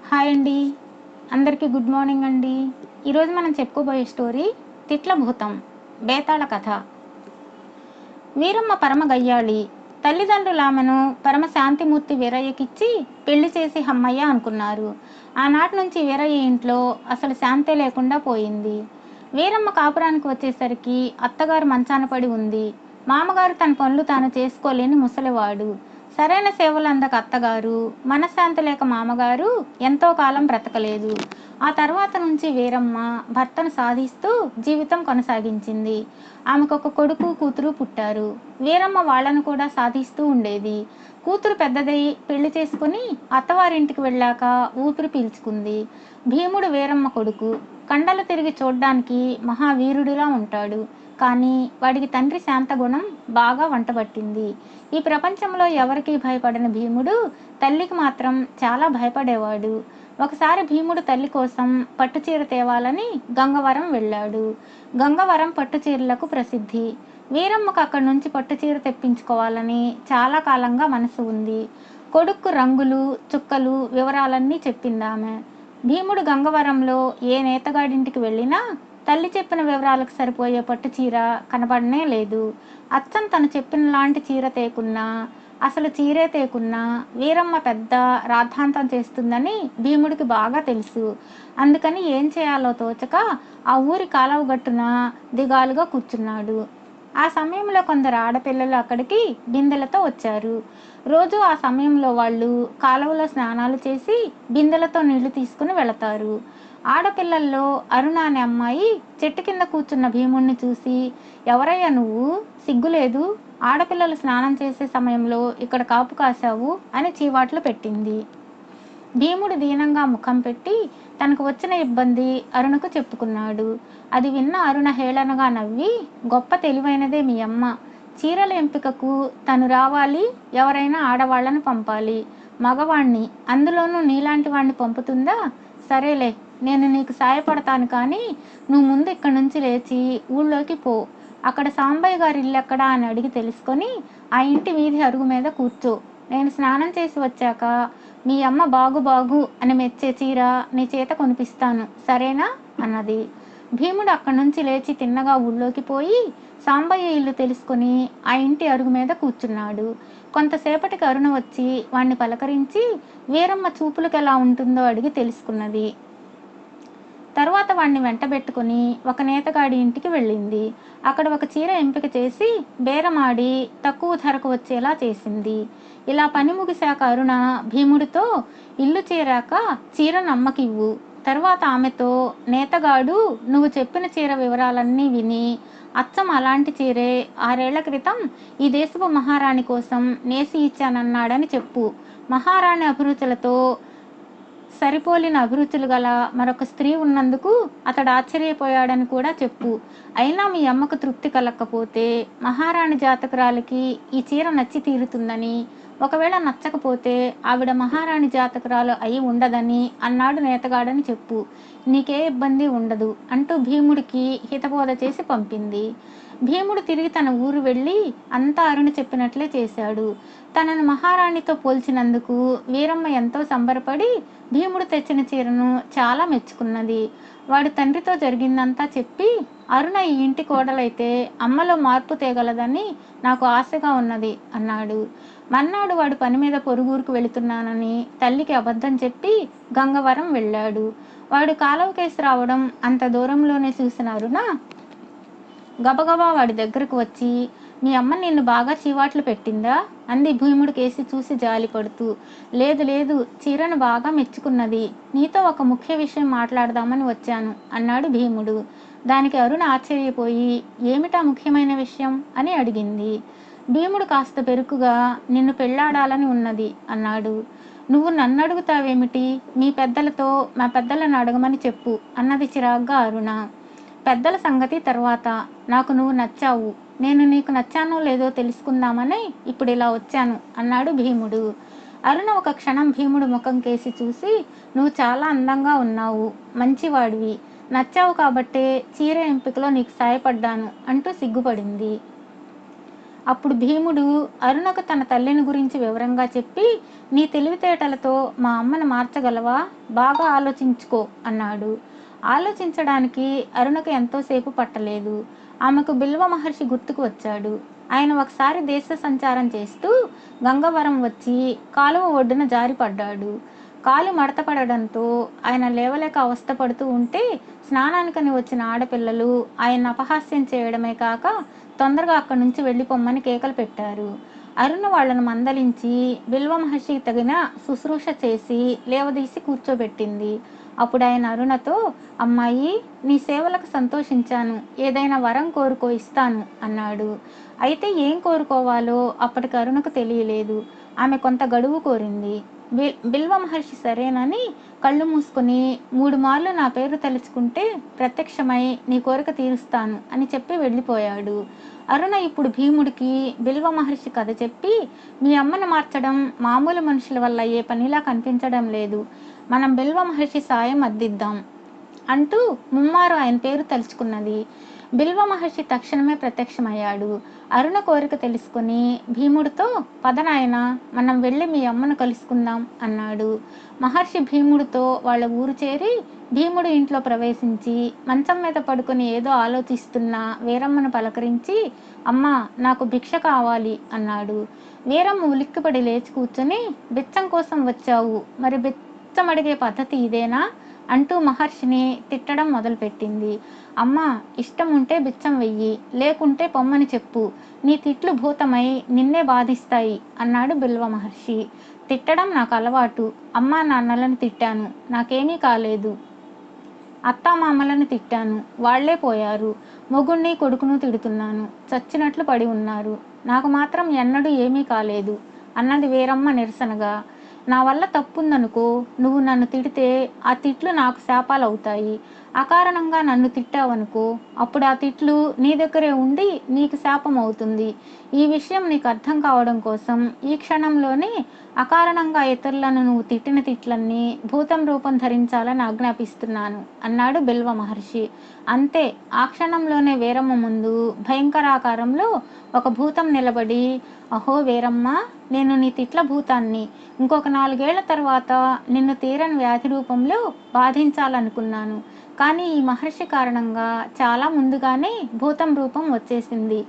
Hi అండి. అందరికీ good morning అండి. ఈరోజు మనం చెప్పుకోబోయే స్టోరీ తిట్ల భూతం బేతాళ కథ. వీరమ్మ పరమ గయ్యాళి. తల్లిదండ్రులు ఆమెను పరమ శాంతిమూర్తి వీరయ్యకిచ్చి పెళ్లి చేసి హమ్మయ్య అనుకున్నారు. ఆనాటి నుంచి వీరయ్య ఇంట్లో అసలు శాంతే లేకుండా పోయింది. వీరమ్మ కాపురానికి వచ్చేసరికి అత్తగారు మంచాన పడి ఉంది. మామగారు తన పనులు తాను చేసుకోలేని ముసలివాడు. సరైన సేవలు అందక అత్తగారు, మనశ్శాంతి లేక మామగారు ఎంతో కాలం బ్రతకలేదు. ఆ తర్వాత నుంచి వీరమ్మ భర్తను సాధిస్తూ జీవితం కొనసాగించింది. ఆమెకు ఒక కొడుకు కూతురు పుట్టారు. వీరమ్మ వాళ్లను కూడా సాధిస్తూ ఉండేది. కూతురు పెద్దదై పెళ్లి చేసుకుని అత్తవారింటికి వెళ్ళాక ఊపిరి పీల్చుకుంది. భీముడు వీరమ్మ కొడుకు. కండలు తిరిగి చూడ్డానికి మహావీరుడిలా ఉంటాడు. కానీ వాడికి తండ్రి శాంతగుణం బాగా వంటబట్టింది. ఈ ప్రపంచంలో ఎవరికీ భయపడని భీముడు తల్లికి మాత్రం చాలా భయపడేవాడు. ఒకసారి భీముడు తల్లి కోసం పట్టుచీర తేవాలని గంగవరం వెళ్ళాడు. గంగవరం పట్టుచీరలకు ప్రసిద్ధి. వీరమ్మకు అక్కడి నుంచి పట్టుచీర తెప్పించుకోవాలని చాలా కాలంగా మనసు ఉంది. కొడుక్కు రంగులు, చుక్కలు, వివరాలన్నీ చెప్పిందామె. భీముడు గంగవరంలో ఏ నేతగాడింటికి వెళ్ళినా తల్లి చెప్పిన వివరాలకు సరిపోయే పట్టు చీర కనపడనే లేదు. అచ్చం తను చెప్పిన లాంటి చీర తేకున్నా, అసలు చీరే తేకున్నా వీరమ్మ పెద్ద రాద్ధాంతం చేస్తుందని భీముడికి బాగా తెలుసు. అందుకని ఏం చేయాలో తోచక ఆ ఊరి కాలువ గట్టున దిగాలుగా కూర్చున్నాడు. ఆ సమయంలో కొందరు ఆడపిల్లలు అక్కడికి బిందెలతో వచ్చారు. రోజు ఆ సమయంలో వాళ్ళు కాలువలో స్నానాలు చేసి బిందెలతో నీళ్లు తీసుకుని వెళతారు. ఆడపిల్లల్లో అరుణ అనే అమ్మాయి చెట్టు కింద కూర్చున్న భీముణ్ణి చూసి, ఎవరయ్యా నువ్వు, సిగ్గులేదు, ఆడపిల్లలు స్నానం చేసే సమయంలో ఇక్కడ కాపు కాశావు అని చీవాట్లు పెట్టింది. భీముడు దీనంగా ముఖం పెట్టి తనకు వచ్చిన ఇబ్బంది అరుణకు చెప్పుకున్నాడు. అది విన్న అరుణ హేళనగా నవ్వి, గొప్ప తెలివైనదే మీ అమ్మ. చీరల ఎంపికకు తను రావాలి, ఎవరైనా ఆడవాళ్లను పంపాలి. మగవాణ్ణి, అందులోనూ నీలాంటి వాణ్ణి పంపుతుందా? సరేలే, నేను నీకు సాయపడతాను, కానీ నువ్వు ముందు ఇక్కడి నుంచి లేచి ఊళ్ళోకి పో. అక్కడ సాంబయ్య గారి ఇల్లు ఎక్కడా అని అడిగి తెలుసుకొని ఆ ఇంటి వీధి అరుగు మీద కూర్చో. నేను స్నానం చేసి వచ్చాక మీ అమ్మ బాగు బాగు అని మెచ్చే చీర నీ చేత కొనిపిస్తాను, సరేనా అన్నది. భీముడు అక్కడి నుంచి లేచి తిన్నగా ఊళ్ళోకి పోయి సాంబయ్య ఇల్లు తెలుసుకొని ఆ ఇంటి అరుగు మీద కూర్చున్నాడు. కొంతసేపటికి అరుణ వచ్చి వాణ్ణి పలకరించి వీరమ్మ చూపులకు ఎలా ఉంటుందో అడిగి తెలుసుకున్నది. తర్వాత వాణ్ణి వెంటబెట్టుకుని ఒక నేతగాడి ఇంటికి వెళ్ళింది. అక్కడ ఒక చీర ఎంపిక చేసి బేరమాడి తక్కువ ధరకు వచ్చేలా చేసింది. ఇలా పని ముగిశాక అరుణ భీముడితో, ఇల్లు చేరాక చీరను అమ్మకివ్వు. తర్వాత ఆమెతో, నేతగాడు నువ్వు చెప్పిన చీర వివరాలన్నీ విని అచ్చం అలాంటి చీరే 6 ఏళ్ల క్రితం ఈ దేశపు మహారాణి కోసం నేసి ఇచ్చానన్నాడని చెప్పు. మహారాణి అభిరుచులతో సరిపోలిన అభిరుచులు గల మరొక స్త్రీ ఉన్నందుకు అతడు ఆశ్చర్యపోయాడని కూడా చెప్పు. అయినా మీ అమ్మకు తృప్తి కలగకపోతే మహారాణి జాతకురాలికి ఈ చీర నచ్చి తీరుతుందని, ఒకవేళ నచ్చకపోతే ఆవిడ మహారాణి జాతకురాలు అయి ఉండదని అన్నాడు నేతగాడని చెప్పు. నీకే ఇబ్బంది ఉండదు అంటూ భీముడికి హితబోధ చేసి పంపింది. భీముడు తిరిగి తన ఊరు వెళ్ళి అంతా అరుణ చెప్పినట్లే చేశాడు. తనను మహారాణితో పోల్చినందుకు వీరమ్మ ఎంతో సంబరపడి భీముడు తెచ్చిన చీరను చాలా మెచ్చుకున్నది. వాడి తండ్రితో జరిగిందంతా చెప్పి, అరుణ ఈ ఇంటి కోడలైతే అమ్మలో మార్పు తేగలదని నాకు ఆశగా ఉన్నది అన్నాడు. మర్నాడు వాడు పని మీద పొరుగురికి వెళుతున్నానని తల్లికి అబద్ధం చెప్పి గంగవరం వెళ్ళాడు. వాడు కాలువకేసి రావడం అంత దూరంలోనే చూసిన అరుణ గబగబా వాడి దగ్గరకు వచ్చి, మీ అమ్మ నిన్ను బాగా చీవాట్లు పెట్టిందా అంది భీముడి కేసి చూసి జాలి పడుతూ. లేదు లేదు, చీరను బాగా మెచ్చుకున్నది. నీతో ఒక ముఖ్య విషయం మాట్లాడదామని వచ్చాను అన్నాడు భీముడు. దానికి అరుణ ఆశ్చర్యపోయి, ఏమిటా ముఖ్యమైన విషయం అని అడిగింది. భీముడు కాస్త బెరుకుగా, నిన్ను పెళ్లాడాలని ఉన్నది అన్నాడు. నువ్వు నన్ను అడుగుతావేమిటి? మీ పెద్దలతో మా పెద్దలను అడగమని చెప్పు అన్నది చిరాగ్గా అరుణ. పెద్దల సంగతి తర్వాత, నాకు నువ్వు నచ్చావు. నేను నీకు నచ్చానో లేదో తెలుసుకుందామని ఇప్పుడు ఇలా వచ్చాను అన్నాడు భీముడు. అరుణ ఒక క్షణం భీముడు ముఖం కేసి చూసి, నువ్వు చాలా అందంగా ఉన్నావు, మంచివాడివి, నచ్చావు కాబట్టే చీర ఎంపికలో నీకు సాయపడ్డాను అంటూ సిగ్గుపడింది. అప్పుడు భీముడు అరుణకు తన తల్లిని గురించి వివరంగా చెప్పి, నీ తెలివితేటలతో మా అమ్మను మార్చగలవా? బాగా ఆలోచించుకో అన్నాడు. ఆలోచించడానికి అరుణకు ఎంతోసేపు పట్టలేదు. ఆమెకు బిల్వ మహర్షి గుర్తుకు వచ్చాడు. ఆయన ఒకసారి దేశ సంచారం చేస్తూ గంగవరం వచ్చి కాలువ ఒడ్డున జారిపడ్డాడు. కాలు మడతపడడంతో ఆయన లేవలేక అవస్థపడుతూ ఉంటే స్నానానికని వచ్చిన ఆడపిల్లలు ఆయన అపహాస్యం చేయడమే కాక తొందరగా అక్కడి నుంచి వెళ్ళిపోమ్మని కేకలు పెట్టారు. అరుణ వాళ్లను మందలించి బిల్వ మహర్షికి తగిన శుశ్రూష చేసి లేవదీసి కూర్చోబెట్టింది. అప్పుడు ఆయన అరుణతో, అమ్మాయి, నీ సేవలకు సంతోషించాను, ఏదైనా వరం కోరుకో, ఇస్తాను అన్నాడు. అయితే ఏం కోరుకోవాలో అప్పటికి అరుణకు తెలియలేదు. ఆమె కొంత గడువు కోరింది. బిల్వ మహర్షి సరేనని కళ్ళు మూసుకొని 3 మార్లు నా పేరు తలుచుకుంటే ప్రత్యక్షమై నీ కోరిక తీరుస్తాను అని చెప్పి వెళ్ళిపోయాడు. అరుణ ఇప్పుడు భీముడికి బిల్వ మహర్షి కథ చెప్పి, మీ అమ్మను మార్చడం మామూలు మనుషుల వల్ల ఏ పనిలా కనిపించడం లేదు, మనం బిల్వ మహర్షి సాయం అద్దిద్దాం అంటూ ముమ్మారు ఆయన పేరు తలుచుకున్నది. బిల్వ మహర్షి తక్షణమే ప్రత్యక్షమయ్యాడు. అరుణ కోరిక తెలుసుకుని భీముడితో, పదనాయన, మనం వెళ్ళి మీ అమ్మను కలుసుకుందాం అన్నాడు. మహర్షి భీముడితో వాళ్ళ ఊరు చేరి భీముడు ఇంట్లో ప్రవేశించి మంచం మీద పడుకొని ఏదో ఆలోచిస్తున్న వీరమ్మను పలకరించి, అమ్మా, నాకు భిక్ష కావాలి అన్నాడు. వీరమ్మ ఉలిక్కిపడి లేచి కూర్చొని, బిచ్చం కోసం వచ్చావు, మరి బిచ్చం అడిగే పద్ధతి ఇదేనా అంటూ మహర్షిని తిట్టడం మొదలుపెట్టింది. అమ్మా, ఇష్టం ఉంటే బిచ్చం వెయ్యి, లేకుంటే పొమ్మని చెప్పు, నీ తిట్లు భూతమై నిన్నే బాధిస్తాయి అన్నాడు బిల్వ మహర్షి. తిట్టడం నాకు అలవాటు, అమ్మా నాన్నలను తిట్టాను, నాకేమీ కాలేదు. అత్తామామలను తిట్టాను, వాళ్లే పోయారు. మొగుణ్ణి కొడుకును తిడుతున్నాను, చచ్చినట్లు పడి ఉన్నారు, నాకు మాత్రం ఎన్నడూ ఏమీ కాలేదు అన్నది వీరమ్మ నిరసనగా. నా వల్ల తప్పుందనుకో, నువ్వు నన్ను తిడితే ఆ తిట్లు నాకు శాపాలు అవుతాయి. అకారణంగా నన్ను తిట్టావనుకో, అప్పుడు ఆ తిట్లు నీ దగ్గరే ఉండి నీకు శాపం అవుతుంది. ఈ విషయం నీకు అర్థం కావడం కోసం ఈ క్షణంలోనే అకారణంగా ఇతరులను నువ్వు తిట్టిన తిట్లన్నీ భూతం రూపం ధరించాలని ఆజ్ఞాపిస్తున్నాను అన్నాడు బిల్వ మహర్షి. అంతే, ఆ క్షణంలోనే వీరమ్మ ముందు భయంకరాకారంలో ఒక భూతం నిలబడి, అహో వీరమ్మ, నేను నీ తిట్ల భూతాన్ని, ఇంకొక 4 ఏళ్ల తర్వాత నిన్ను తీరని వ్యాధి రూపంలో బాధించాలనుకున్నాను. కానీ ఈ మహర్షి కారణంగా చాలా ముందుగానే భూతం రూపం వచ్చేసింది.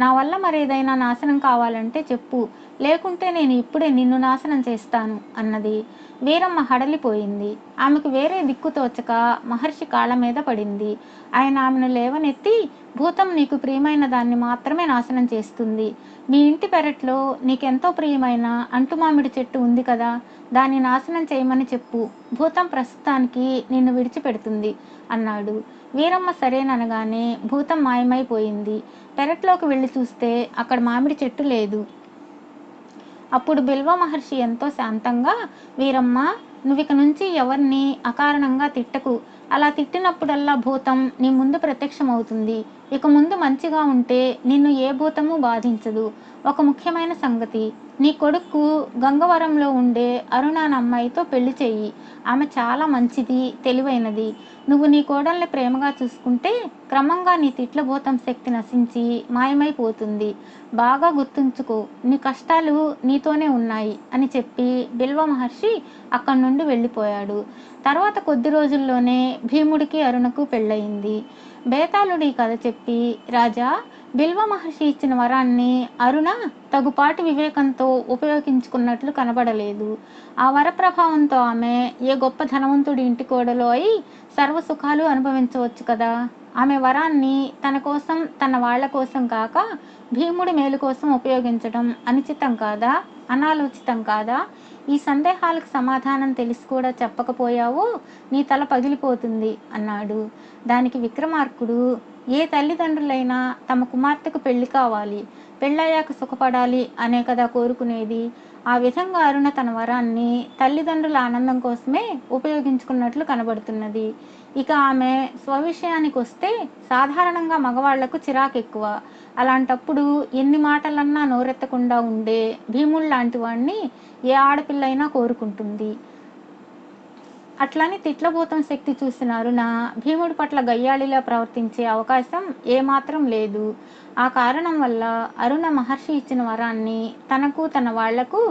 నా వల్ల మరేదైనా నాశనం కావాలంటే చెప్పు, లేకుంటే నేను ఇప్పుడే నిన్ను నాశనం చేస్తాను అన్నది. వీరమ్మ హడలిపోయింది. ఆమెకు వేరే దిక్కు తోచక మహర్షి కాళ్ళ మీద పడింది. ఆయన ఆమెను లేవనెత్తి, భూతం నీకు ప్రియమైన దాన్ని మాత్రమే నాశనం చేస్తుంది. మీ ఇంటి పెరట్లో నీకెంతో ప్రియమైన అంటుమామిడి చెట్టు ఉంది కదా, దాన్ని నాశనం చేయమని చెప్పు, భూతం ప్రస్తుతానికి నిన్ను విడిచిపెడుతుంది అన్నాడు. వీరమ్మ సరేననగానే భూతం మాయమైపోయింది. పెరట్లోకి వెళ్ళి చూస్తే అక్కడ మామిడి చెట్టు లేదు. అప్పుడు బిల్వ మహర్షి ఎంతో శాంతంగా, వీరమ్మ, నువ్విక నుంచి ఎవరిని అకారణంగా తిట్టకు, అలా తిట్టినప్పుడల్లా భూతం నీ ముందు ప్రత్యక్షమవుతుంది. ఇక ముందు మంచిగా ఉంటే నిన్ను ఏ భూతము బాధించదు. ఒక ముఖ్యమైన సంగతి, నీ కొడుకు గంగవరంలో ఉండే అరుణ అనే అమ్మాయితో పెళ్లి చెయ్యి. ఆమె చాలా మంచిది, తెలివైనది. నువ్వు నీ కోడల్ని ప్రేమగా చూసుకుంటే క్రమంగా నీ తిట్ల భూతం శక్తి నశించి మాయమైపోతుంది. బాగా గుర్తుంచుకో, నీ కష్టాలు నీతోనే ఉన్నాయి అని చెప్పి బిల్వ మహర్షి అక్కడి నుండి వెళ్ళిపోయాడు. తర్వాత కొద్ది రోజుల్లోనే భీముడికి అరుణకు పెళ్ళయింది. బేతాళుడు ఈ కథ చెప్పి, రాజా, బిల్వ మహర్షి ఇచ్చిన వరాన్ని అరుణ తగుపాటి వివేకంతో ఉపయోగించుకున్నట్లు కనబడలేదు. ఆ వర ప్రభావంతో ఆమె ఏ గొప్ప ధనవంతుడి ఇంటి కోడలో అయి సర్వసుఖాలు అనుభవించవచ్చు కదా. ఆమె వరాన్ని తన కోసం, తన వాళ్ల కోసం కాక భీముడి మేలు కోసం ఉపయోగించడం అనుచితం కాదా, అనాలోచితం కాదా? ఈ సందేహాలకు సమాధానం తెలిసి కూడా చెప్పకపోయావో నీ తల పగిలిపోతుంది అన్నాడు. దానికి విక్రమార్కుడు, ఏ తల్లిదండ్రులైనా తమ కుమార్తెకు పెళ్లి కావాలి, పెళ్ళయ్యాక సుఖపడాలి అనే కదా కోరుకునేది. ఆ విధంగా అరుణ తన వరాన్ని తల్లిదండ్రుల ఆనందం కోసమే ఉపయోగించుకున్నట్లు కనబడుతున్నది. ఇక ఆమె స్వవిషయానికి వస్తే సాధారణంగా మగవాళ్లకు చిరాకు ఎక్కువ. అలాంటప్పుడు ఎన్ని మాటలన్నా నోరెత్తకుండా ఉండే భీముడు లాంటి వాణ్ణి ఏ ఆడపిల్లైనా కోరుకుంటుంది. అట్లని తిట్లభూతం శక్తి చూసిన అరుణ భీముడి పట్ల గయ్యాళిలా ప్రవర్తించే అవకాశం ఏమాత్రం లేదు. ఆ కారణం వల్ల అరుణ మహర్షి ఇచ్చిన వరాన్ని తనకు తన వాళ్లకు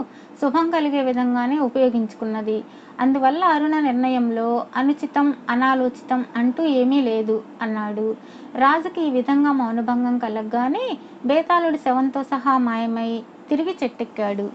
శుభం కలిగే విధంగానే ఉపయోగించుకున్నది. అందువల్ల అరుణ నిర్ణయంలో అనుచితం అనాలోచితం అంటూ ఏమీ లేదు అన్నాడు. రాజుకి ఈ విధంగా మౌనభంగం కలగగానే బేతాళుడి శవంతో సహా మాయమై తిరిగి చెట్టెక్కాడు.